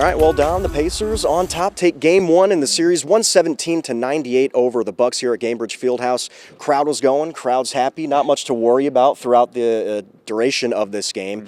All right, well, Dom, the Pacers on top take game one in the series, 117-98 over the Bucks here at Gainbridge Fieldhouse. Crowd was going, crowd's happy, not much to worry about throughout the duration of this game.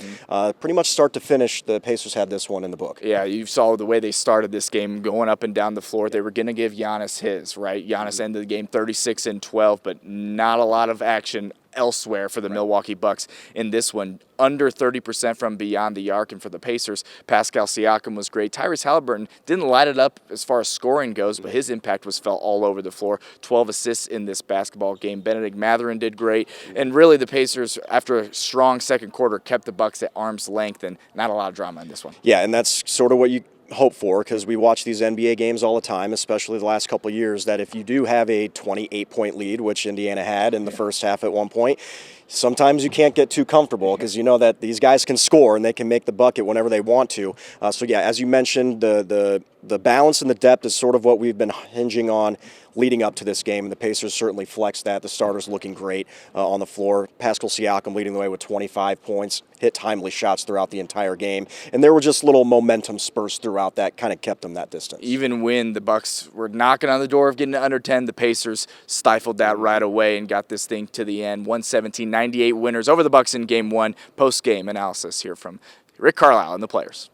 Pretty much start to finish, the Pacers had this one in the book. Yeah, you saw the way they started this game, going up and down the floor. They were going to give Giannis his, right? Giannis ended the game 36-12, but not a lot of action elsewhere for the Milwaukee Bucks in this one. Under 30% from beyond the arc, and for the Pacers, Pascal Siakam was great. Tyrese Haliburton didn't light it up as far as scoring goes, but his impact was felt all over the floor. 12 assists in this basketball game. Benedict Mathurin did great, and really the Pacers, after a strong second quarter, kept the Bucks at arm's length, and not a lot of drama in this one. Yeah, and that's sort of what you hope for, because we watch these NBA games all the time, especially the last couple of years, that if you do have a 28-point lead, which Indiana had in the first half at one point, sometimes you can't get too comfortable because you know that these guys can score and they can make the bucket whenever they want to. So yeah, as you mentioned, the balance and the depth is sort of what we've been hinging on leading up to this game, and the Pacers certainly flexed that. The starters looking great on the floor. Pascal Siakam leading the way with 25 points, hit timely shots throughout the entire game, and there were just little momentum spurts throughout that kind of kept them that distance. Even when the Bucks were knocking on the door of getting to under 10, the Pacers stifled that right away and got this thing to the end. 117-98 winners over the Bucks in game one. Post-game analysis here from Rick Carlisle and the players.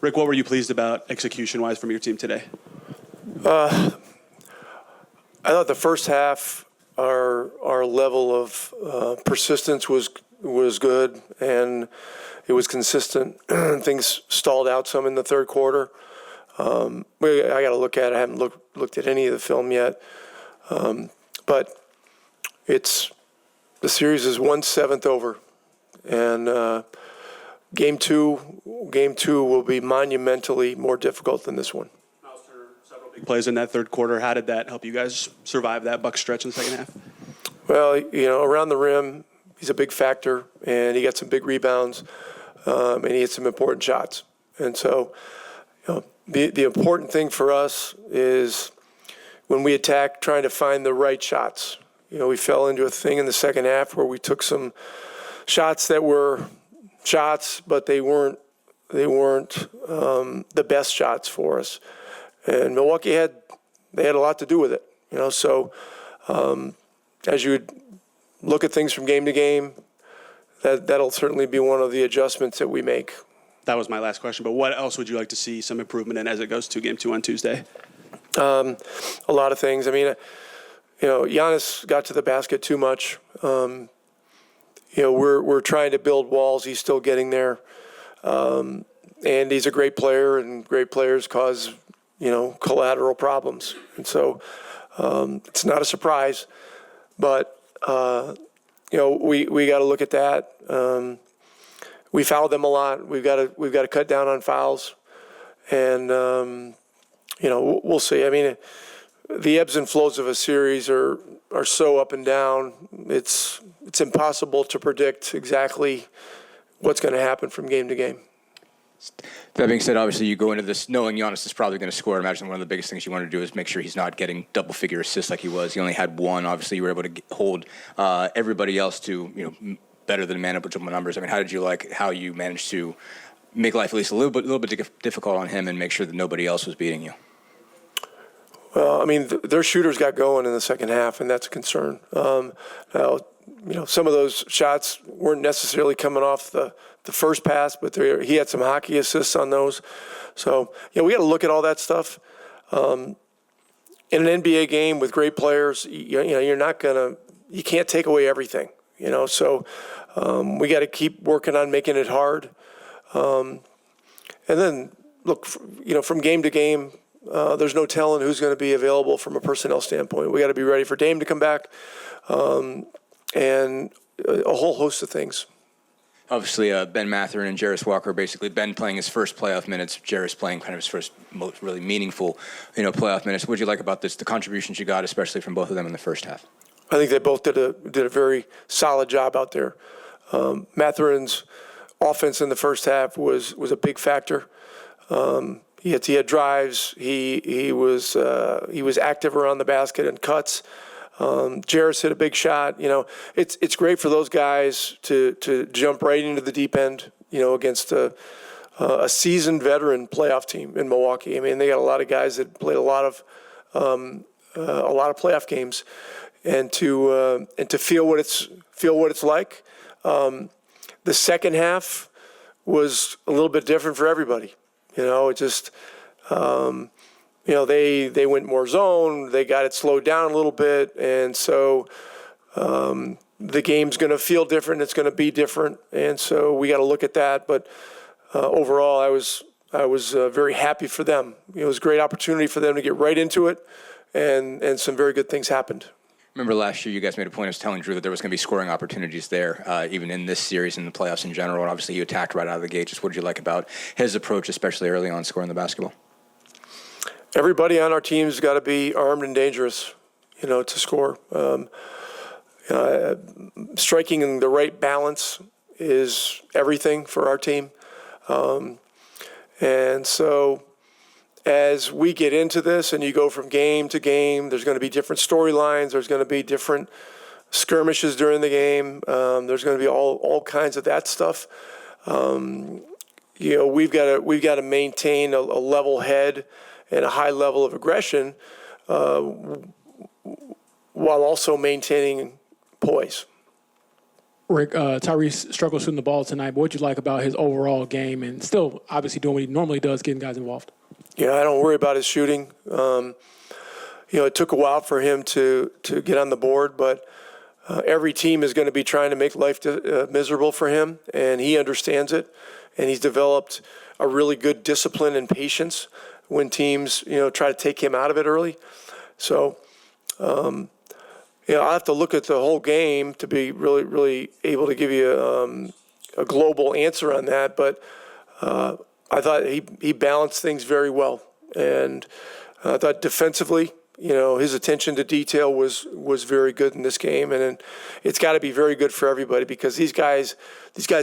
Rick, what were you pleased about execution-wise from your team today? I thought the first half, our level of persistence was good, and it was consistent. Things stalled out some in the third quarter. I got to look at it. I haven't looked at any of the film yet, but the series is 1/7 over, and game two will be monumentally more difficult than this one. Big plays in that third quarter. How did that help you guys survive that Buck stretch in the second half? Well, around the rim, he's a big factor, and he got some big rebounds, and he hit some important shots. And so, the important thing for us is when we attack, trying to find the right shots. We fell into a thing in the second half where we took some shots that were shots, but they weren't the best shots for us. And Milwaukee had a lot to do with it, So as you would look at things from game to game, that'll certainly be one of the adjustments that we make. That was my last question. But what else would you like to see some improvement in as it goes to game two on Tuesday? A lot of things. I mean, Giannis got to the basket too much. We're trying to build walls. He's still getting there, and he's a great player, and great players cause collateral problems. And so it's not a surprise, but, we got to look at that. We fouled them a lot. We've got to cut down on fouls, and, we'll see. I mean, the ebbs and flows of a series are so up and down. It's impossible to predict exactly what's going to happen from game to game. That being said, obviously you go into this knowing Giannis is probably going to score. I imagine one of the biggest things you want to do is make sure he's not getting double-figure assists like he was. He only had one. Obviously, you were able to hold everybody else to better than manageable numbers. I mean, how did you like how you managed to make life at least a little bit difficult on him and make sure that nobody else was beating you? Well, I mean, their shooters got going in the second half, and that's a concern. Now, some of those shots weren't necessarily coming off the first pass, but he had some hockey assists on those. So, we got to look at all that stuff. In an NBA game with great players, you can't take away everything, So we got to keep working on making it hard. And then, look, from game to game, there's no telling who's going to be available from a personnel standpoint. We got to be ready for Dame to come back, and a whole host of things. Obviously, Ben Mathurin and Jarris Walker, basically Ben playing his first playoff minutes, Jarris playing kind of his first most really meaningful, playoff minutes. What did you like about this? The contributions you got, especially from both of them in the first half. I think they both did a very solid job out there. Mathurin's offense in the first half was a big factor. He had drives. He was active around the basket and cuts. Jarris hit a big shot. It's great for those guys to jump right into the deep end. Against a a seasoned veteran playoff team in Milwaukee. I mean, they got a lot of guys that played a lot of playoff games, and to feel what it's like. The second half was a little bit different for everybody. It just they went more zone. They got it slowed down a little bit, and so the game's going to feel different. It's going to be different, and so we got to look at that. But overall, I was very happy for them. It was a great opportunity for them to get right into it, and some very good things happened. Remember last year you guys made a point of telling Drew that there was going to be scoring opportunities there, even in this series and the playoffs in general. And obviously, you attacked right out of the gate. Just what did you like about his approach, especially early on scoring the basketball? Everybody on our team's got to be armed and dangerous, to score. Striking the right balance is everything for our team. And so as we get into this and you go from game to game, there's going to be different storylines. There's going to be different skirmishes during the game. There's going to be all kinds of that stuff. We've got to maintain a level head and a high level of aggression while also maintaining poise. Rick, Tyrese struggled shooting the ball tonight, but what'd you like about his overall game and still obviously doing what he normally does, getting guys involved? Yeah, I don't worry about his shooting. It took a while for him to get on the board, but every team is going to be trying to make life miserable for him, and he understands it, and he's developed a really good discipline and patience when teams, try to take him out of it early. So, I'll have to look at the whole game to be really, really able to give you a global answer on that, but I thought he balanced things very well, and I thought defensively, his attention to detail was very good in this game, and it's got to be very good for everybody because these guys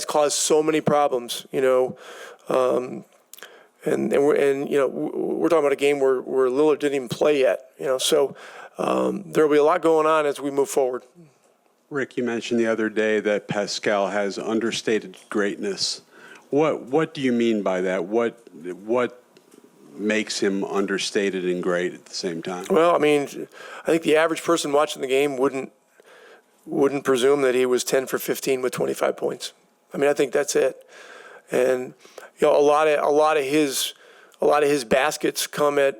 cause so many problems, and we're talking about a game where Lillard didn't even play yet, so there'll be a lot going on as we move forward. Rick, you mentioned the other day that Pascal has understated greatness. What do you mean by that? What makes him understated and great at the same time? Well, I think the average person watching the game wouldn't presume that he was 10 for 15 with 25 points. I think that's it. And a lot of his baskets come at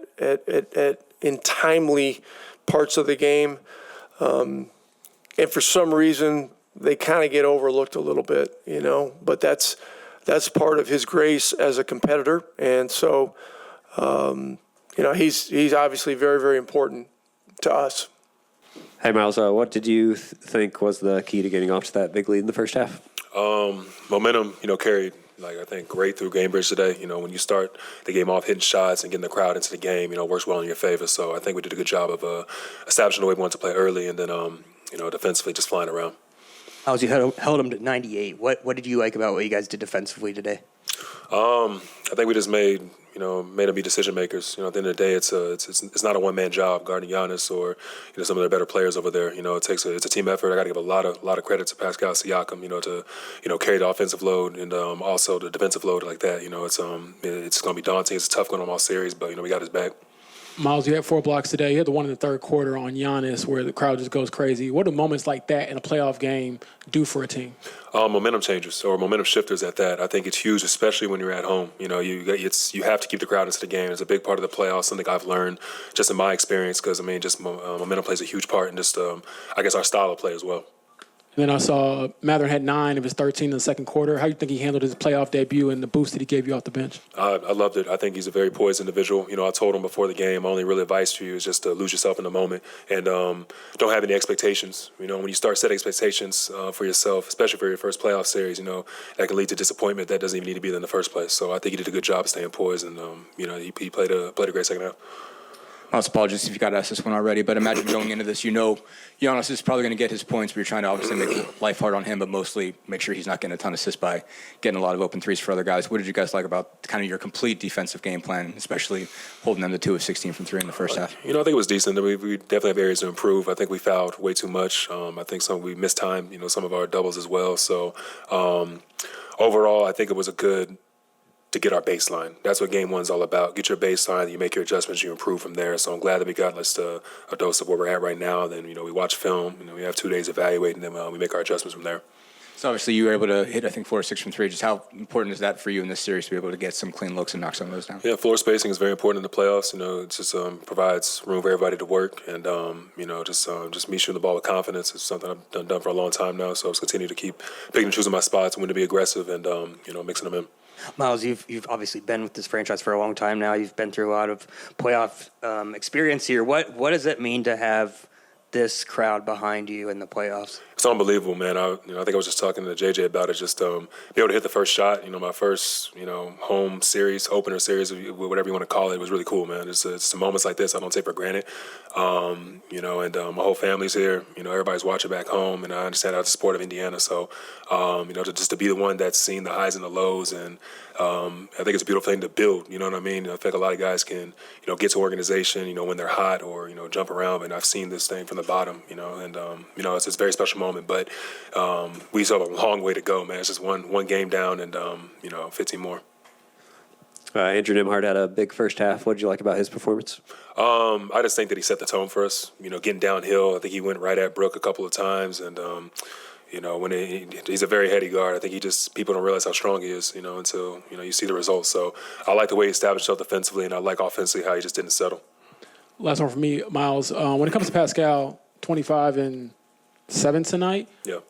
in timely parts of the game, and for some reason they kind of get overlooked a little bit, But that's part of his grace as a competitor, and so he's obviously very, very important to us. Hey, Miles, what did you think was the key to getting off to that big lead in the first half? Momentum, carried, I think, great through Gamebridge today. When you start the game off hitting shots and getting the crowd into the game, works well in your favor. So I think we did a good job of establishing the way we wanted to play early and then, defensively just flying around. How's you held them to 98? What did you like about what you guys did defensively today? I think we just made them be decision makers. At the end of the day, it's not a one-man job guarding Giannis or some of the better players over there. It's a team effort. I got to give a lot of credit to Pascal Siakam. To carry the offensive load and also the defensive load like that. It's going to be daunting. It's tough going on all series, but we got his back. Miles, you had 4 blocks today. You had the one in the third quarter on Giannis where the crowd just goes crazy. What do moments like that in a playoff game do for a team? Momentum changers or momentum shifters at that. I think it's huge, especially when you're at home. You have to keep the crowd into the game. It's a big part of the playoffs, something I've learned just in my experience because, momentum plays a huge part in just, our style of play as well. And then I saw Matherin had 9 of his 13 in the second quarter. How do you think he handled his playoff debut and the boost that he gave you off the bench? I loved it. I think he's a very poised individual. I told him before the game, my only real advice to you is just to lose yourself in the moment and don't have any expectations. When you start setting expectations for yourself, especially for your first playoff series, that can lead to disappointment that doesn't even need to be there in the first place. So I think he did a good job staying poised and, he played a great second half. Apologies if you got asked this one already, but imagine going into this, Giannis is probably going to get his points, but you're trying to obviously make life hard on him, but mostly make sure he's not getting a ton of assists by getting a lot of open threes for other guys. What did you guys like about kind of your complete defensive game plan, especially holding them to 2 of 16 from 3 in the first half? I think it was decent. We definitely have areas to improve. I think we fouled way too much. I think we missed time, some of our doubles as well. So overall, I think it was a good to get our baseline. That's what game one's all about. Get your baseline, you make your adjustments, you improve from there. So I'm glad that we got a dose of where we're at right now. Then, we watch film, we have 2 days evaluating them, we make our adjustments from there. So obviously you were able to hit, I think, 4 or 6 from 3. Just how important is that for you in this series to be able to get some clean looks and knock some of those down? Yeah, floor spacing is very important in the playoffs. It just provides room for everybody to work, and just me shooting the ball with confidence is something I've done for a long time now. So I'll just continue to keep picking and choosing my spots, when to be aggressive, and mixing them in. Miles, you've obviously been with this franchise for a long time now. You've been through a lot of playoff experience here. What does it mean to have this crowd behind you in the playoffs? It's unbelievable, man. I think I was just talking to JJ about it. Just be able to hit the first shot. My first home series, opener series, whatever you want to call it, was really cool, man. It's the moments like this I don't take for granted. And my whole family's here. Everybody's watching back home, and I understand how it's the sport of Indiana. So, just to be the one that's seen the highs and the lows, and I think it's a beautiful thing to build. You know what I mean? I think a lot of guys can get to organization, when they're hot, or jump around. And I've seen this thing from the bottom, and it's a very special moment. But we still have a long way to go, man. It's just one game down, and 15 more. Andrew Nimhart had a big first half. What did you like about his performance? I just think that he set the tone for us. Getting downhill, I think he went right at Brooke a couple of times, and when he's a very heady guard. I think people don't realize how strong he is, until you see the results. So I like the way he established himself defensively, and I like offensively how he just didn't settle. Last one for me, Miles. When it comes to Pascal, 25 and 7 tonight. Yeah.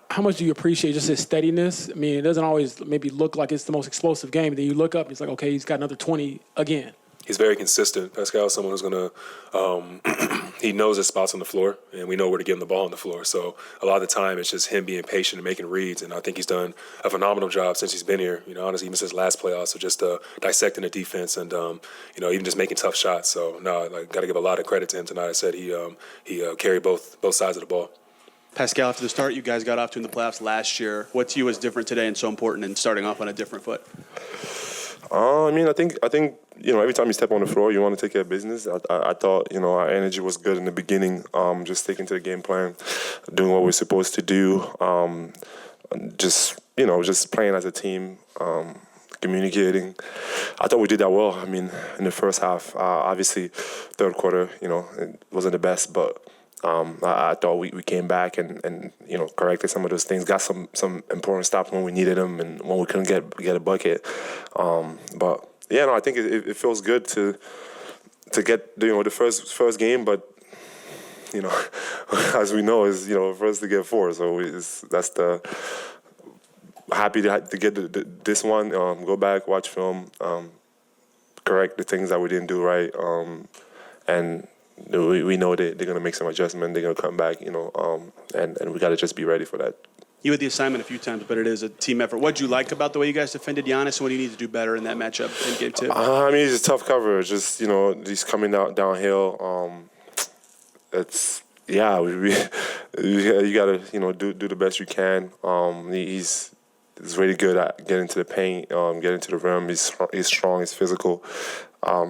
How much do you appreciate just his steadiness? I mean, it doesn't always maybe look like it's the most explosive game. Then you look up, it's like, okay, he's got another 20 again. He's very consistent. Pascal is someone who's going to he knows his spots on the floor, and we know where to give him the ball on the floor. So a lot of the time it's just him being patient and making reads, and I think he's done a phenomenal job since he's been here. Honestly, even since last playoffs, of just dissecting the defense and, even just making tough shots. So, no, I got to give a lot of credit to him tonight. I said he carried both sides of the ball. Pascal, after the start you guys got off to in the playoffs last year, what to you was different today and so important in starting off on a different foot? I think every time you step on the floor, you want to take care of business. I thought our energy was good in the beginning, just sticking to the game plan, doing what we're supposed to do, just playing as a team, communicating. I thought we did that well. In the first half, obviously, third quarter, it wasn't the best, but I thought we came back and corrected some of those things, got some important stops when we needed them and when we couldn't get a bucket. But yeah, I think it feels good to get the first game, but as we know, is for us to get 4, so that's the happy to get this one. Go back, watch film, correct the things that we didn't do right, and we know they're going to make some adjustment. They're going to come back, and we got to just be ready for that. You had the assignment a few times, but it is a team effort. What did you like about the way you guys defended Giannis, and what do you need to do better in that matchup in Game 2? It's a tough coverage. Just, he's coming downhill. You got to, do the best you can. He's really good at getting to the paint, getting to the rim. He's strong. He's physical.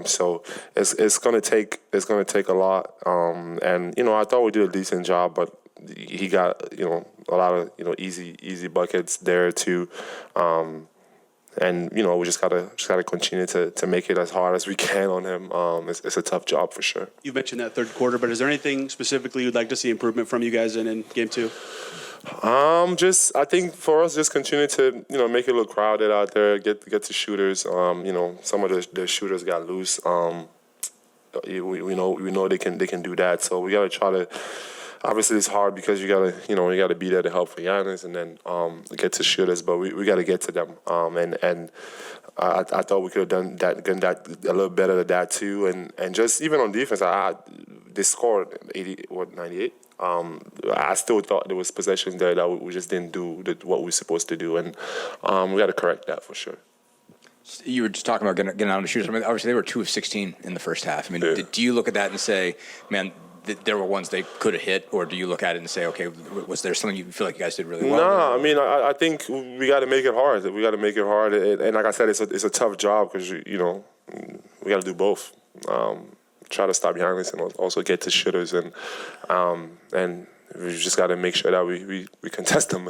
So it's gonna take a lot. And I thought we did a decent job, but he got a lot of easy buckets there too. And we just gotta continue to make it as hard as we can on him. It's a tough job for sure. You mentioned that third quarter, but is there anything specifically you'd like to see improvement from you guys in Game 2? I think for us, just continue to make it look crowded out there. Get to shooters. Some of the shooters got loose. We know they can do that. So we gotta try to. Obviously, it's hard because you gotta be there to help for Giannis and then get to shooters. But we gotta get to them. And I thought we could have done that a little better than that too. And just even on defense, they scored 98. I still thought there was possessions there that we just didn't do what we were supposed to do, and we got to correct that for sure. You were just talking about getting out of the shooters. Obviously, they were 2 of 16 in the first half. Do you look at that and say, man, there were ones they could have hit, or do you look at it and say, okay, was there something you feel like you guys did really well? No, I think we got to make it hard. We got to make it hard, and like I said, it's a tough job because we got to do both. Try to stop Giannis and also get to shooters and we just got to make sure that we contest them.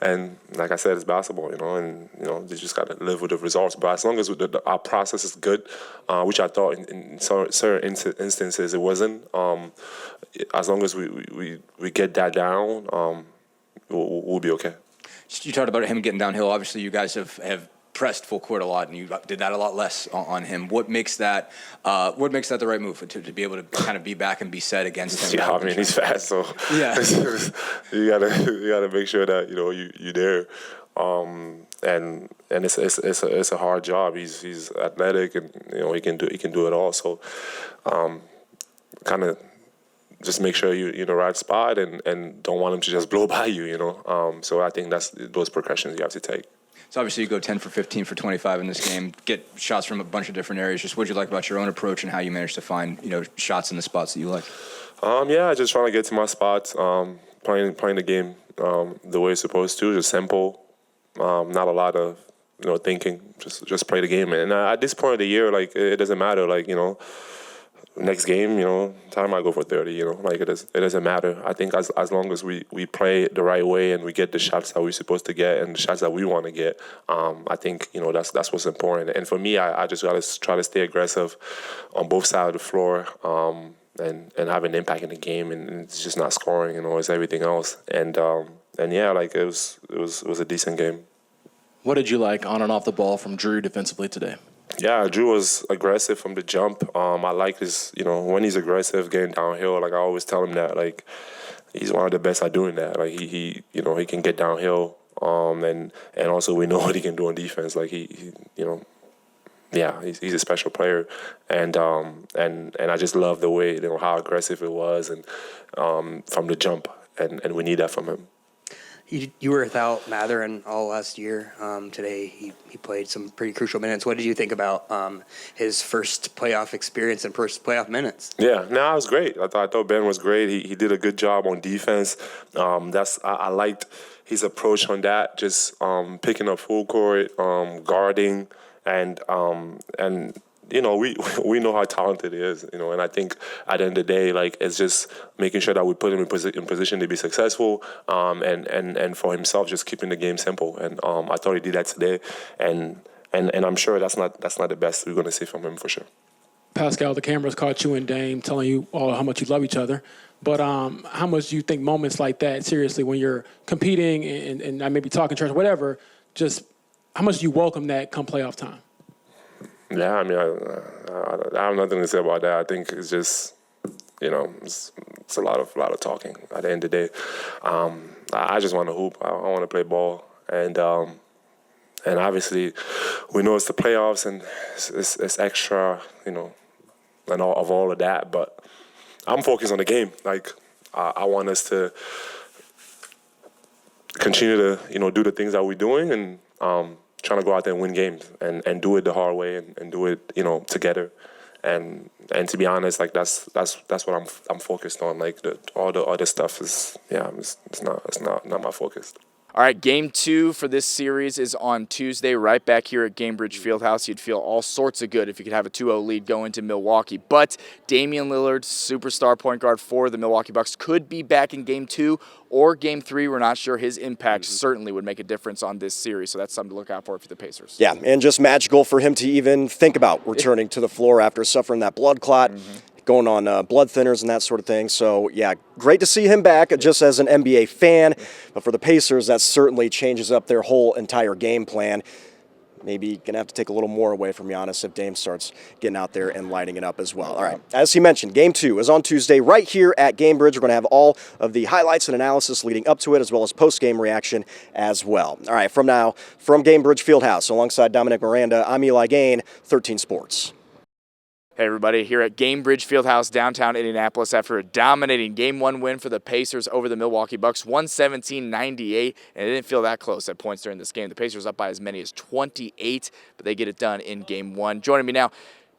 And like I said, it's basketball, and they just got to live with the results. But as long as our process is good, which I thought in certain instances it wasn't, as long as we get that down, we'll be okay. You talked about him getting downhill. Obviously, you guys have pressed full court a lot, and you did that a lot less on him. What makes that the right move to be able to kind of be back and be set against him? Yeah, I mean, he's fast, so yeah, you gotta make sure that you're there. And it's a hard job. He's athletic, and he can do it all. So kind of just make sure you're in the right spot, and don't want him to just blow by you. So I think that's those precautions you have to take. So obviously you go 10 for 15 for 25 in this game, get shots from a bunch of different areas. Just what you like about your own approach and how you managed to find shots in the spots that you like? Yeah, just trying to get to my spots, playing the game the way it's supposed to, just simple, not a lot of thinking, just play the game. And at this point of the year, like it doesn't matter, like next game, time I go for 30, like it doesn't matter. I think as long as we play the right way and we get the shots that we're supposed to get and the shots that we want to get, I think, that's what's important. And for me, I just got to try to stay aggressive on both sides of the floor, and have an impact in the game, and it's just not scoring, it's everything else. And yeah, like it was a decent game. What did you like on and off the ball from Drew defensively today? Yeah, Drew was aggressive from the jump. I like his, when he's aggressive, getting downhill. Like I always tell him that, like he's one of the best at doing that. Like he can get downhill. And also we know what he can do on defense. Like he's a special player. And I just love the way how aggressive it was, and from the jump. And we need that from him. You were without Matherin all last year. Today he played some pretty crucial minutes. What did you think about his first playoff experience and first playoff minutes? Yeah, it was great. I thought Ben was great. He did a good job on defense. I liked his approach on that, just picking up full court, guarding, and we know how talented he is, and I think at the end of the day, like it's just making sure that we put him in position to be successful, and for himself, just keeping the game simple. And I thought he did that today, and I'm sure that's not the best we're going to see from him for sure. Pascal, the cameras caught you and Dame telling you all how much you love each other. But how much do you think moments like that, seriously, when you're competing and I may be talking church, whatever, just how much do you welcome that come playoff time? Yeah, I mean, I have nothing to say about that. I think it's just, it's a lot of talking at the end of the day. I just want to hoop. I want to play ball. And obviously, we know it's the playoffs and it's extra, and all of that. But I'm focused on the game. Like, I want us to continue to, do the things that we're doing, and trying to go out there and win games and do it the hard way and do it, together. And to be honest, like that's what I'm focused on. Like all the other stuff is, it's not my focus. All right, Game 2 for this series is on Tuesday, right back here at Gainbridge Fieldhouse. You'd feel all sorts of good if you could have a 2-0 lead go into Milwaukee. But Damian Lillard, superstar point guard for the Milwaukee Bucks, could be back in Game 2 or Game 3. We're not sure. His impact certainly would make a difference on this series, so that's something to look out for the Pacers. Yeah, and just magical for him to even think about returning to the floor after suffering that blood clot. Going on blood thinners and that sort of thing. So, yeah, great to see him back just as an NBA fan. But for the Pacers, that certainly changes up their whole entire game plan. Maybe going to have to take a little more away from Giannis if Dame starts getting out there and lighting it up as well. All right, as he mentioned, Game 2 is on Tuesday right here at Gainbridge. We're going to have all of the highlights and analysis leading up to it, as well as post-game reaction as well. All right, from Gainbridge Fieldhouse, alongside Dominic Miranda, I'm Eli Gehn, 13 Sports. Hey everybody, here at Gainbridge Fieldhouse, downtown Indianapolis, after a dominating Game 1 win for the Pacers over the Milwaukee Bucks, 117-98, and it didn't feel that close at points during this game. The Pacers up by as many as 28, but they get it done in Game 1. Joining me now,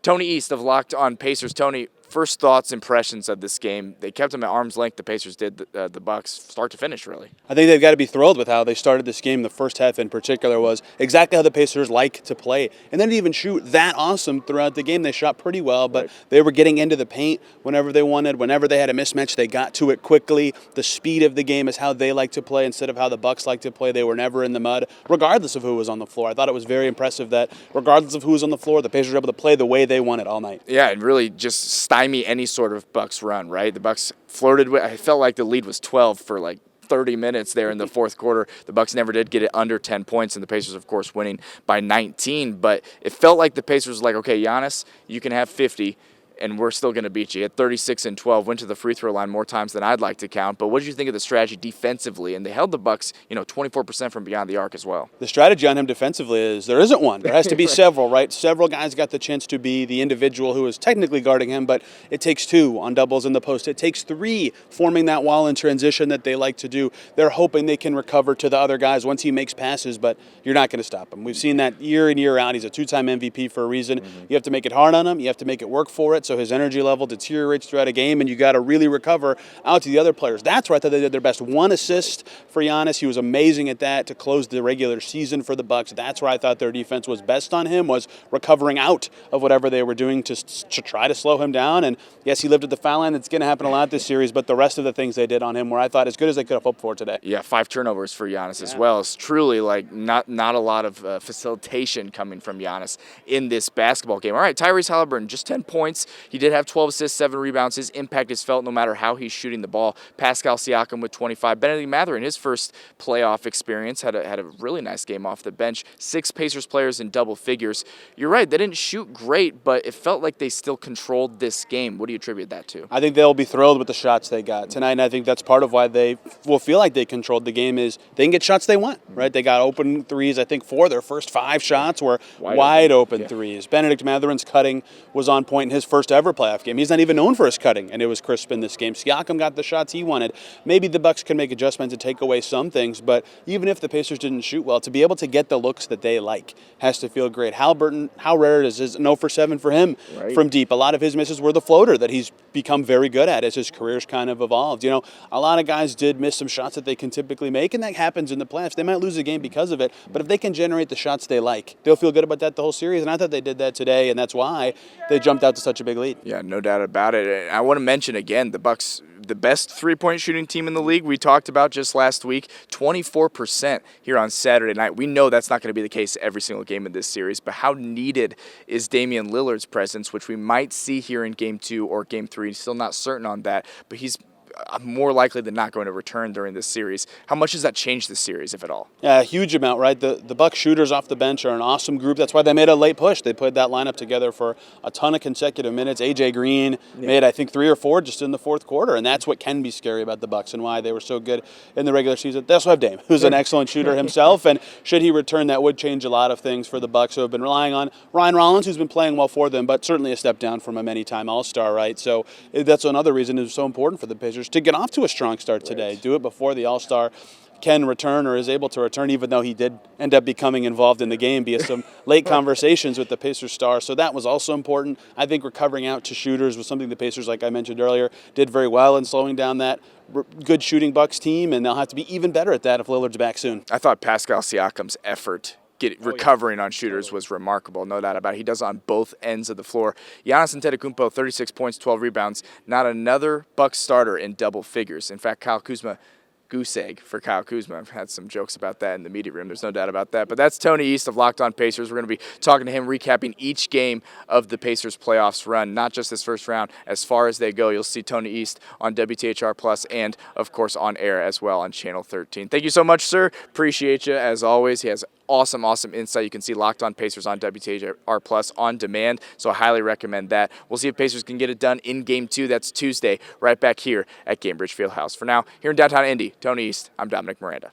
Tony East of Locked On Pacers. Tony, First thoughts, impressions of this game. They kept them at arm's length. The Pacers did, the Bucks, start to finish, really. I think they've got to be thrilled with how they started this game. The first half in particular was exactly how the Pacers like to play. And they didn't even shoot that awesome throughout the game. They shot pretty well, but they were getting into the paint whenever they wanted. Whenever they had a mismatch, they got to it quickly. The speed of the game is how they like to play instead of how the Bucks like to play. They were never in the mud, regardless of who was on the floor. I thought it was very impressive that regardless of who was on the floor, the Pacers were able to play the way they wanted all night. Yeah, and really just stymie any sort of Bucks run, right? The Bucks flirted with, I felt like the lead was 12 for like 30 minutes there in the fourth quarter. The Bucks never did get it under 10 points, and the Pacers, of course, winning by 19. But it felt like the Pacers were like, okay, Giannis, you can have 50, and we're still going to beat you. At 36 and 12, went to the free throw line more times than I'd like to count. But what did you think of the strategy defensively? And they held the Bucks, 24% from beyond the arc as well. The strategy on him defensively is there isn't one. There has to be several, right? Several guys got the chance to be the individual who is technically guarding him, but it takes two on doubles in the post. It takes three forming that wall in transition that they like to do. They're hoping they can recover to the other guys once he makes passes, but you're not going to stop him. We've seen that year in, year out. He's a two-time MVP for a reason. You have to make it hard on him. You have to make it work for it, so his energy level deteriorates throughout a game, and you got to really recover out to the other players. That's where I thought they did their best. One assist for Giannis. He was amazing at that to close the regular season for the Bucks. That's where I thought their defense was best on him, was recovering out of whatever they were doing to try to slow him down. And yes, he lived at the foul line. It's going to happen a lot this series, but the rest of the things they did on him were, I thought, as good as they could have hoped for today. Yeah, 5 turnovers for Giannis as well. It's truly like not a lot of facilitation coming from Giannis in this basketball game. All right, Tyrese Haliburton, just 10 points. He did have 12 assists, 7 rebounds. His impact is felt no matter how he's shooting the ball. Pascal Siakam with 25. Benedict Mather in his first playoff experience had a really nice game off the bench. 6 Pacers players in double figures. You're right, they didn't shoot great, but it felt like they still controlled this game. What do you attribute that to? I think they'll be thrilled with the shots they got tonight, and I think that's part of why they will feel like they controlled the game is they can get shots they want, right? They got open threes, I think 4 their first 5 shots were wide open threes. Benedict Mathurin's cutting was on point in his first ever playoff game. He's not even known for his cutting, and it was crisp in this game. Siakam got the shots he wanted. Maybe the Bucks can make adjustments to take away some things, but even if the Pacers didn't shoot well, to be able to get the looks that they like has to feel great. Haliburton, how rare is his 0 for 7 for him from deep? A lot of his misses were the floater that he's become very good at as his career's kind of evolved. A lot of guys did miss some shots that they can typically make, and that happens in the playoffs. They might lose a game because of it, but if they can generate the shots they like, they'll feel good about that the whole series, and I thought they did that today, and that's why they jumped out to such a big lead. Yeah, no doubt about it. I want to mention again, the Bucks, the best three-point shooting team in the league. We talked about just last week, 24% here on Saturday night. We know that's not going to be the case every single game in this series, but how needed is Damian Lillard's presence, which we might see here in Game 2 or Game 3. Still not certain on that, but he's more likely than not going to return during this series. How much does that change the series, if at all? Yeah, a huge amount, right? The Bucks shooters off the bench are an awesome group. That's why they made a late push. They put that lineup together for a ton of consecutive minutes. A.J. Green made, I think, 3 or 4 just in the fourth quarter, and that's what can be scary about the Bucks and why they were so good in the regular season. They also have Dame, who's an excellent shooter himself, and should he return, that would change a lot of things for the Bucks, who have been relying on Ryan Rollins, who's been playing well for them, but certainly a step down from a many-time All-Star, right? So that's another reason it's so important for the Pacers to get off to a strong start today. Do it before the All-Star can return or is able to return, even though he did end up becoming involved in the game via some late conversations with the Pacers star. So that was also important. I think recovering out to shooters was something the Pacers, like I mentioned earlier, did very well in slowing down that good shooting Bucks team, and they'll have to be even better at that if Lillard's back soon. I thought Pascal Siakam's effort recovering on shooters was remarkable, no doubt about it. He does it on both ends of the floor. Giannis Antetokounmpo, 36 points, 12 rebounds. Not another Bucks starter in double figures. In fact, Kyle Kuzma, goose egg for Kyle Kuzma. I've had some jokes about that in the media room. There's no doubt about that. But that's Tony East of Locked On Pacers. We're going to be talking to him, recapping each game of the Pacers playoffs run, not just this first round. As far as they go, you'll see Tony East on WTHR Plus and, of course, on air as well on Channel 13. Thank you so much, sir. Appreciate you, as always. He has awesome insight. You can see Locked On Pacers on WTHR Plus on demand, so I highly recommend that. We'll see if Pacers can get it done in Game 2. That's Tuesday, right back here at Gainbridge Fieldhouse. For now, here in downtown Indy, Tony East, I'm Dominic Miranda.